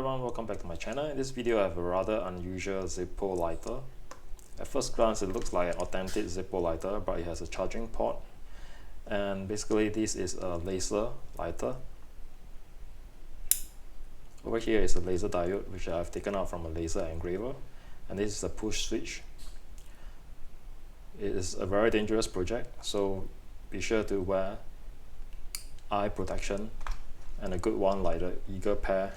everyone, welcome back to my channel. In this video I have a rather unusual Zippo lighter. At first glance it looks like an authentic Zippo lighter, but it has a charging port. And basically this is a laser lighter. Over here is a laser diode which I have taken out from a laser engraver, and this is a push switch. It is a very dangerous project, so be sure to wear eye protection and a good one like the Eagle pair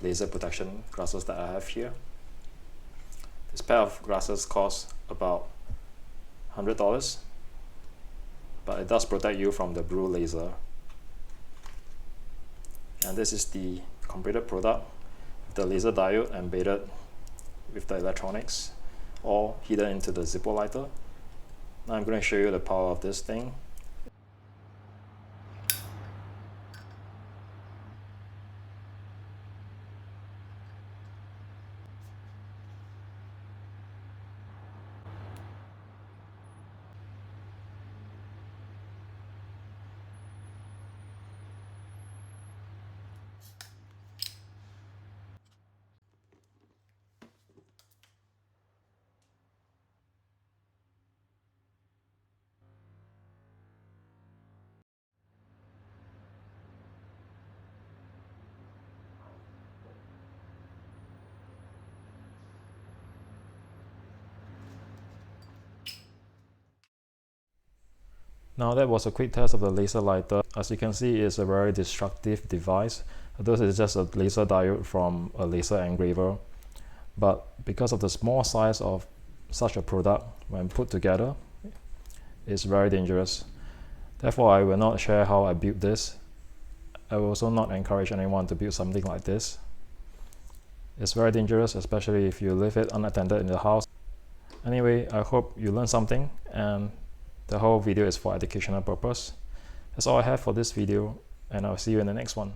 laser protection glasses that I have here. This pair of glasses costs about $100, but it does protect you from the blue laser. And this is the completed product, the laser diode embedded with the electronics all hidden into the Zippo lighter. Now I'm going to show you the power of this thing. Now that was a quick test of the laser lighter. As you can see, it's a very destructive device. This is just a laser diode from a laser engraver. But because of the small size of such a product, when put together, it's very dangerous. Therefore, I will not share how I built this. I will also not encourage anyone to build something like this. It's very dangerous, especially if you leave it unattended in the house. Anyway, I hope you learned something, and the whole video is for educational purpose. That's all I have for this video, and I'll see you in the next one.